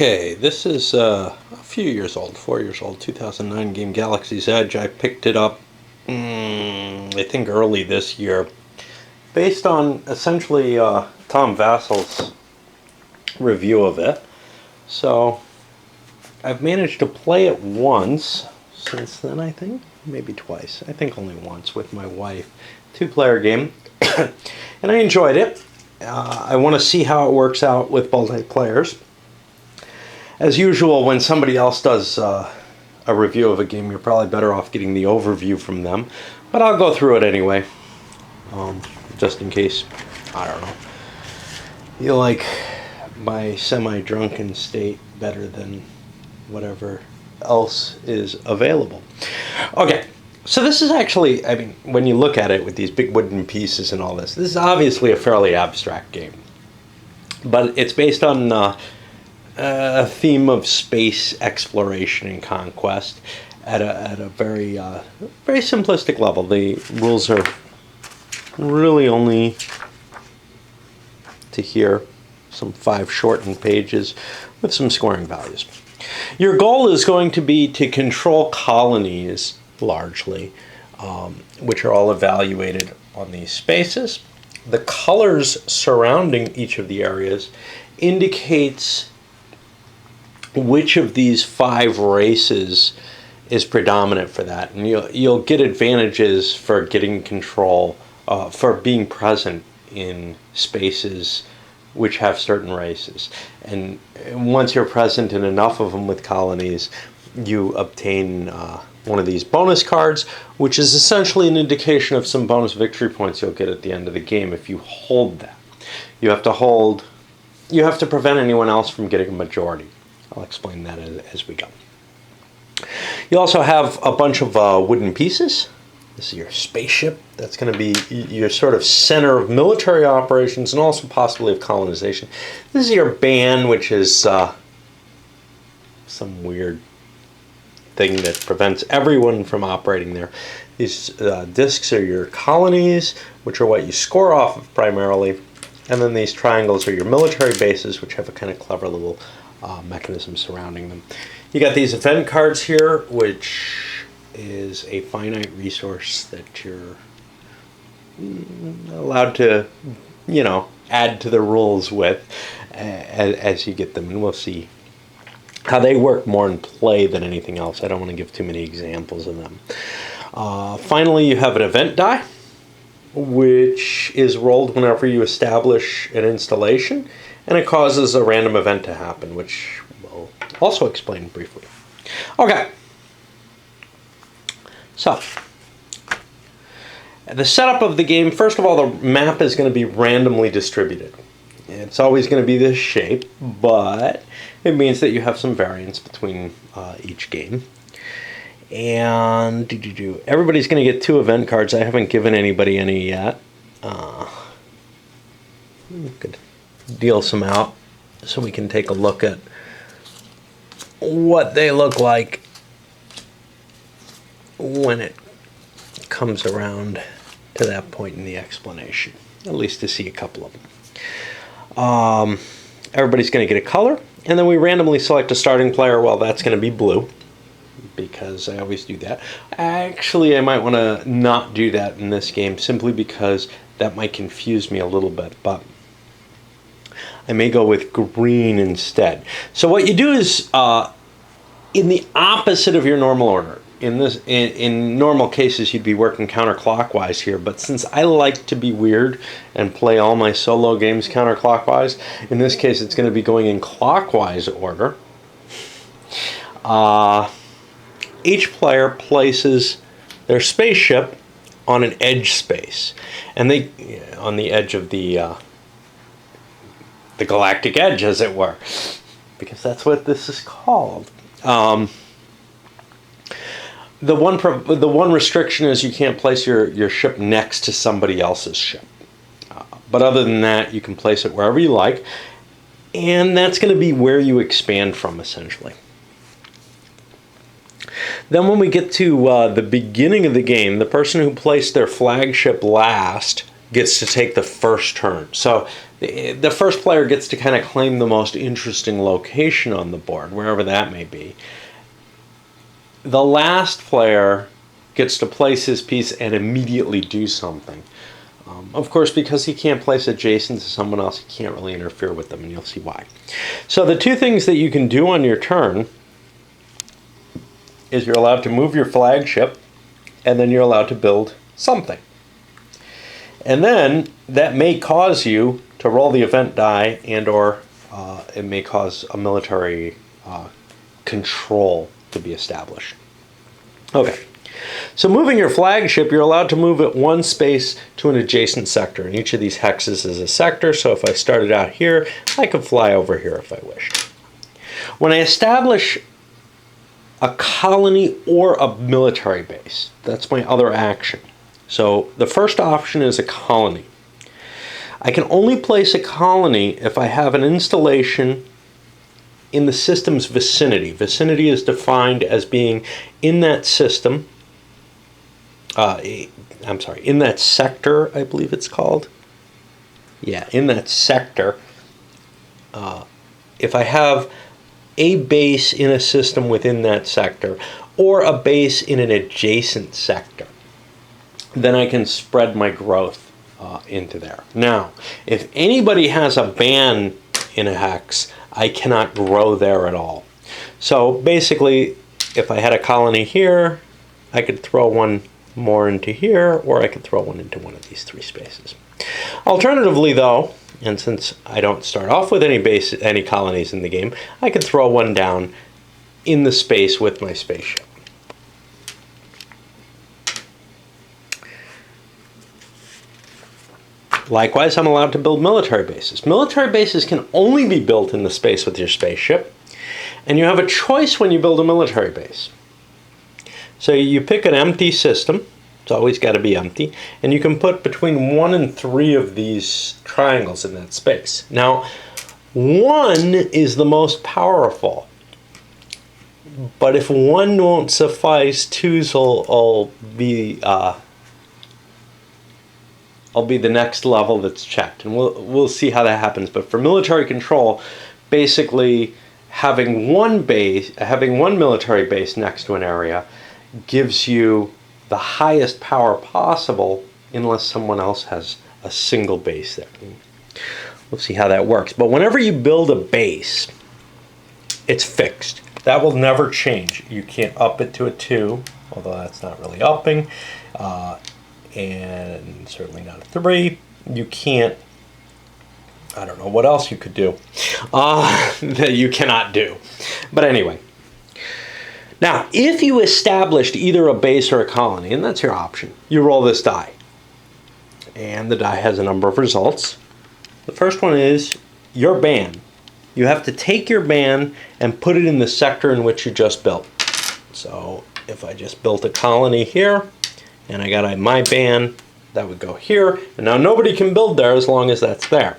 Okay, this is a few years old, 4 years old, 2009 game Galaxy's Edge. I picked it up, I think early this year, based on essentially Tom Vasel's review of it. So I've managed to play it once since then, I think. Maybe twice. I think only once with my wife. Two-player game. And I enjoyed it. I want to see how it works out with multiplayers. As usual, when somebody else does a review of a game, you're probably better off getting the overview from them. But I'll go through it anyway, just in case, I don't know, you like my semi-drunken state better than whatever else is available. Okay, so this is actually, I mean, when you look at it with these big wooden pieces and all this is obviously a fairly abstract game. But it's based on a theme of space exploration and conquest at a very very simplistic level. The rules are really only to here, some 5 shortened pages with some scoring values. Your goal is going to be to control colonies largely, which are all evaluated on these spaces. The colors surrounding each of the areas indicates which of these 5 races is predominant for that, and you'll get advantages for getting control, for being present in spaces which have certain races. And once you're present in enough of them with colonies, you obtain one of these bonus cards, which is essentially an indication of some bonus victory points you'll get at the end of the game if you hold that. You have to prevent anyone else from getting a majority. I'll explain that as we go. You also have a bunch of wooden pieces. This is your spaceship. That's going to be your sort of center of military operations and also possibly of colonization. This is your band, which is some weird thing that prevents everyone from operating there. These discs are your colonies, which are what you score off of primarily. And then these triangles are your military bases, which have a kind of clever little mechanism surrounding them. You got these event cards here, which is a finite resource that you're allowed to, add to the rules with as you get them. And we'll see how they work more in play than anything else. I don't want to give too many examples of them. Finally, you have an event die, which is rolled whenever you establish an installation, and it causes a random event to happen, which we'll also explain briefly. Okay, so the setup of the game, first of all, the map is going to be randomly distributed. It's always going to be this shape, but it means that you have some variance between each game. And everybody's going to get 2 event cards. I haven't given anybody any yet. Could deal some out so we can take a look at what they look like when it comes around to that point in the explanation, at least to see a couple of them. Everybody's going to get a color, and then we randomly select a starting player. Well, that's going to be blue, because I always do that. Actually, I might want to not do that in this game, simply because that might confuse me a little bit, but I may go with green instead. So what you do is, in the opposite of your normal order, in normal cases you'd be working counterclockwise here, but since I like to be weird and play all my solo games counterclockwise, in this case it's going to be going in clockwise order. Each player places their spaceship on an edge space, and on the edge of the galactic edge, as it were, because that's what this is called. The one restriction is you can't place your ship next to somebody else's ship, but other than that, you can place it wherever you like, and that's going to be where you expand from, essentially. Then when we get to the beginning of the game, the person who placed their flagship last gets to take the first turn. So The first player gets to kind of claim the most interesting location on the board, wherever that may be. The last player gets to place his piece and immediately do something. Of course, because he can't place adjacent to someone else, he can't really interfere with them, and you'll see why. So the two things that you can do on your turn is you're allowed to move your flagship, and then you're allowed to build something. And then that may cause you to roll the event die, and or it may cause a military control to be established. Okay. So moving your flagship, you're allowed to move it one space to an adjacent sector. And each of these hexes is a sector, so if I started out here, I could fly over here if I wished. When I establish a colony or a military base, that's my other action. So the first option is a colony. I can only place a colony if I have an installation in the system's vicinity. Vicinity is defined as being in that system, in that sector, I believe it's called. Yeah, in that sector. If I have a base in a system within that sector, or a base in an adjacent sector, then I can spread my growth into there. Now, if anybody has a ban in a hex, I cannot grow there at all. So basically, if I had a colony here, I could throw one more into here, or I could throw one into one of these three spaces. Alternatively, though, and since I don't start off with any colonies in the game, I could throw one down in the space with my spaceship. Likewise, I'm allowed to build military bases. Military bases can only be built in the space with your spaceship, and you have a choice when you build a military base. So you pick an empty system. It's always got to be empty, and you can put between 1 and 3 of these triangles in that space. Now, 1 is the most powerful, but if 1 won't suffice, 2's will be the next level that's checked, and we'll see how that happens. But for military control, basically having one military base next to an area gives you the highest power possible, unless someone else has a single base there. We'll see how that works. But whenever you build a base, it's fixed. That will never change. You can't up it to a 2, although that's not really upping. And certainly not a 3. You can't, I don't know what else you could do that you cannot do. But anyway. Now, if you established either a base or a colony, and that's your option, you roll this die. And the die has a number of results. The first one is your ban. You have to take your ban and put it in the sector in which you just built. So if I just built a colony here, and I got my ban, that would go here. And now nobody can build there as long as that's there.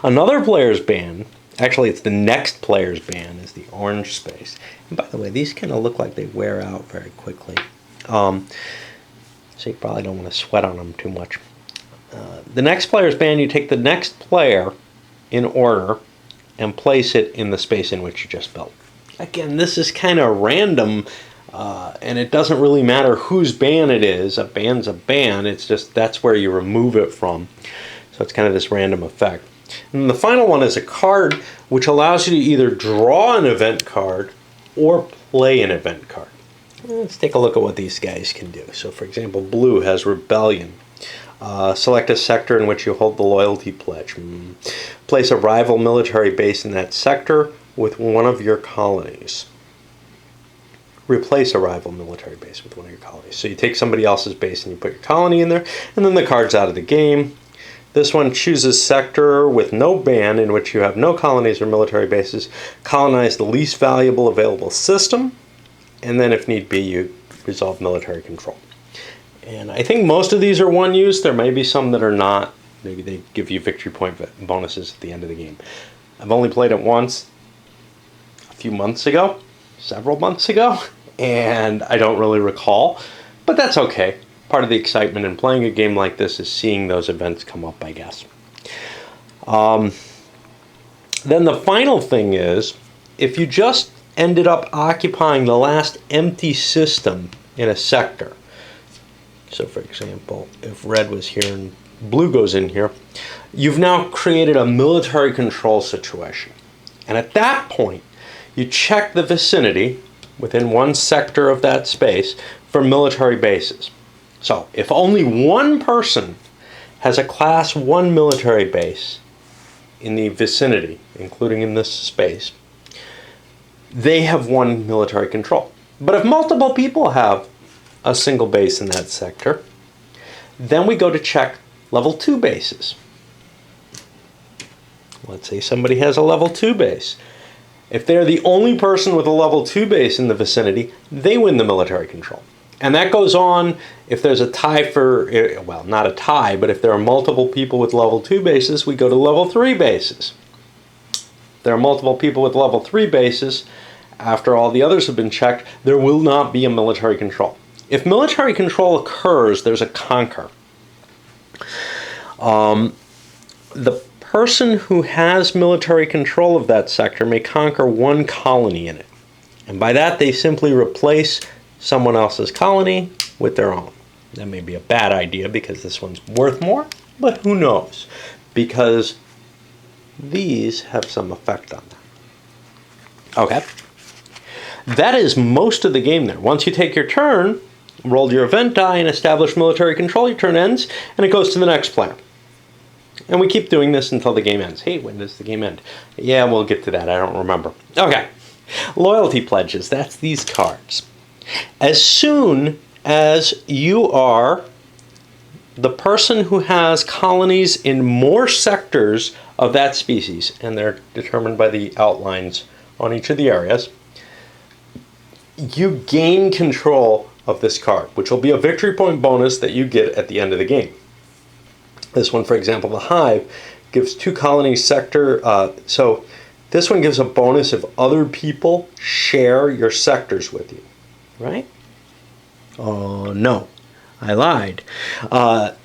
Another player's ban, actually it's the next player's ban, is the orange space. And by the way, these kind of look like they wear out very quickly. So you probably don't want to sweat on them too much. The next player's ban, you take the next player in order and place it in the space in which you just built. Again, this is kind of random. And it doesn't really matter whose ban it is. A ban's a ban. It's just that's where you remove it from. So it's kind of this random effect. And the final one is a card which allows you to either draw an event card or play an event card. Let's take a look at what these guys can do. So for example, blue has Rebellion. Select a sector in which you hold the loyalty pledge. Place a rival military base in that sector with one of your colonies. Replace a rival military base with one of your colonies. So you take somebody else's base and you put your colony in there, and then the card's out of the game. This one chooses sector with no ban in which you have no colonies or military bases. Colonize the least valuable available system, and then if need be, you resolve military control. And I think most of these are one use. There may be some that are not. Maybe they give you victory point bonuses at the end of the game. I've only played it once, a few months ago, several months ago, and I don't really recall, but that's okay. Part of the excitement in playing a game like this is seeing those events come up, I guess. Then the final thing is, if you just ended up occupying the last empty system in a sector, so for example, if red was here and blue goes in here, you've now created a military control situation. And at that point, you check the vicinity within one sector of that space for military bases. So if only one person has a class 1 military base in the vicinity, including in this space, they have won military control. But if multiple people have a single base in that sector, then we go to check level 2 bases. Let's say somebody has a level 2 base. If they're the only person with a level 2 base in the vicinity, they win the military control. And that goes on if there's a tie for, well, not a tie, but if there are multiple people with level 2 bases, we go to level 3 bases. If there are multiple people with level 3 bases, after all the others have been checked, there will not be a military control. If military control occurs, there's a conquer. The person who has military control of that sector may conquer one colony in it. And by that, they simply replace someone else's colony with their own. That may be a bad idea because this one's worth more, but who knows? Because these have some effect on that. Okay. That is most of the game there. Once you take your turn, roll your event die and establish military control, your turn ends, and it goes to the next player. And we keep doing this until the game ends. Hey, when does the game end? Yeah, we'll get to that. I don't remember. Okay. Loyalty pledges. That's these cards. As soon as you are the person who has colonies in more sectors of that species, and they're determined by the outlines on each of the areas, you gain control of this card, which will be a victory point bonus that you get at the end of the game. This one, for example, the Hive, gives 2 colonies sector. So this one gives a bonus if other people share your sectors with you, right? Oh, no, I lied.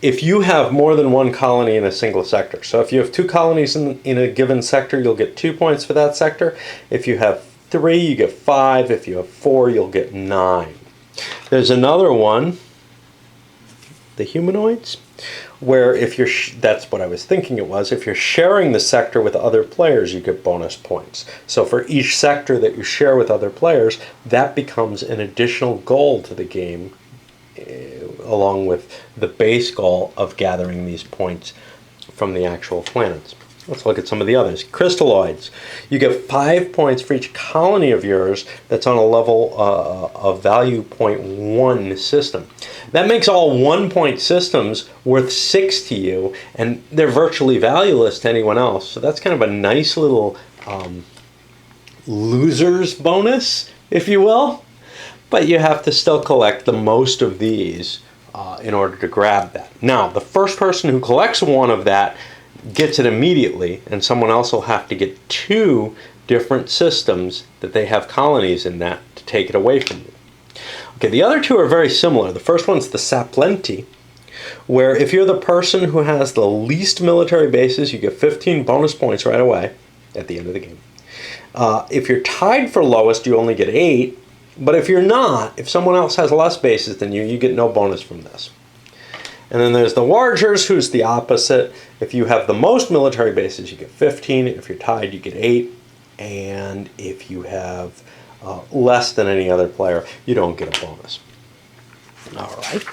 If you have more than one colony in a single sector, so if you have 2 colonies in a given sector, you'll get 2 points for that sector. If you have 3, you get 5. If you have 4, you'll get 9. There's another one, the humanoids, where if you're, that's what I was thinking it was, if you're sharing the sector with other players, you get bonus points. So for each sector that you share with other players, that becomes an additional goal to the game, along with the base goal of gathering these points from the actual planets. Let's look at some of the others. Crystalloids. You get 5 points for each colony of yours that's on a level of value 0.1 system. That makes all 1-point systems worth 6 to you, and they're virtually valueless to anyone else. So that's kind of a nice little loser's bonus, if you will. But you have to still collect the most of these in order to grab that. Now, the first person who collects one of that gets it immediately, and someone else will have to get 2 different systems that they have colonies in that to take it away from you. Okay, the other 2 are very similar. The first one's the Saplenti, where if you're the person who has the least military bases, you get 15 bonus points right away at the end of the game. If you're tied for lowest, you only get 8, but if you're not, if someone else has less bases than you, you get no bonus from this. And then there's the Wargers, who's the opposite. If you have the most military bases, you get 15. If you're tied, you get 8. And if you have less than any other player, you don't get a bonus. All right.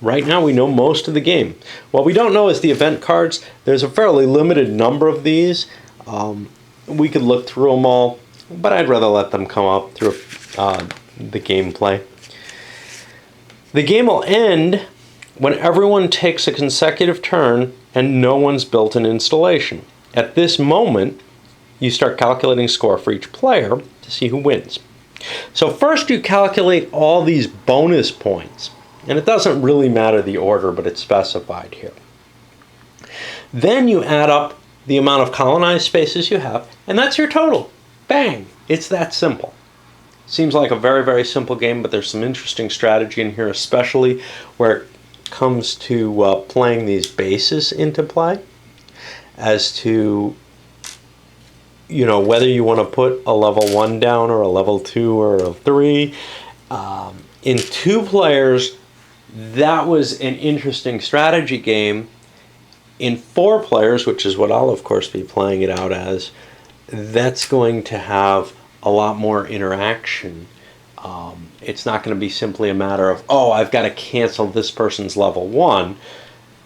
Right now, we know most of the game. What we don't know is the event cards. There's a fairly limited number of these. We could look through them all, but I'd rather let them come up through the gameplay. The game will end when everyone takes a consecutive turn and no one's built an installation. At this moment, you start calculating score for each player to see who wins. So first you calculate all these bonus points, and it doesn't really matter the order, but it's specified here. Then you add up the amount of colonized spaces you have, and that's your total. Bang! It's that simple. Seems like a very, very simple game, but there's some interesting strategy in here, especially where it comes to playing these bases into play. as to, whether you want to put a level 1 down or a level 2 or a 3. In 2 players, that was an interesting strategy game. In 4 players, which is what I'll of course be playing it out as, that's going to have a lot more interaction. It's not going to be simply a matter of, oh, I've got to cancel this person's level 1.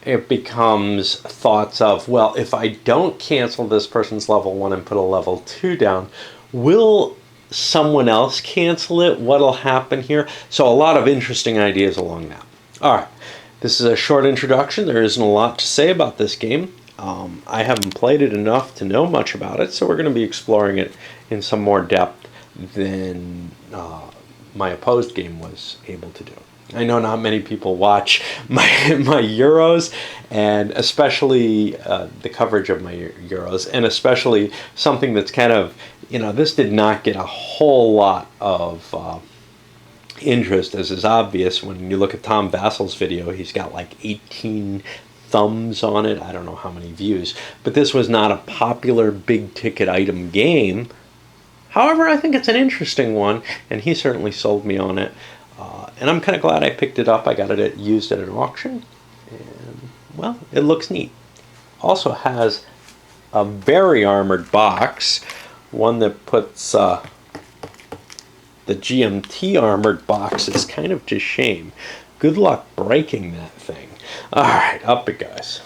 It becomes thoughts of, well, if I don't cancel this person's level 1 and put a level 2 down, will someone else cancel it? What'll happen here? So a lot of interesting ideas along that. All right, this is a short introduction. There isn't a lot to say about this game. I haven't played it enough to know much about it, so we're going to be exploring it in some more depth than my opposed game was able to do. I know not many people watch my Euros, and especially the coverage of my Euros, and especially something that's kind of, this did not get a whole lot of interest, as is obvious when you look at Tom Vasel's video. He's got like 18 thumbs on it. I don't know how many views, but this was not a popular big ticket item game. However, I think it's an interesting one, and he certainly sold me on it. And I'm kind of glad I picked it up. I got it used at an auction, and well, it looks neat. Also has a very armored box, one that puts the GMT armored box is kind of to shame. Good luck breaking that thing. All right, up it goes.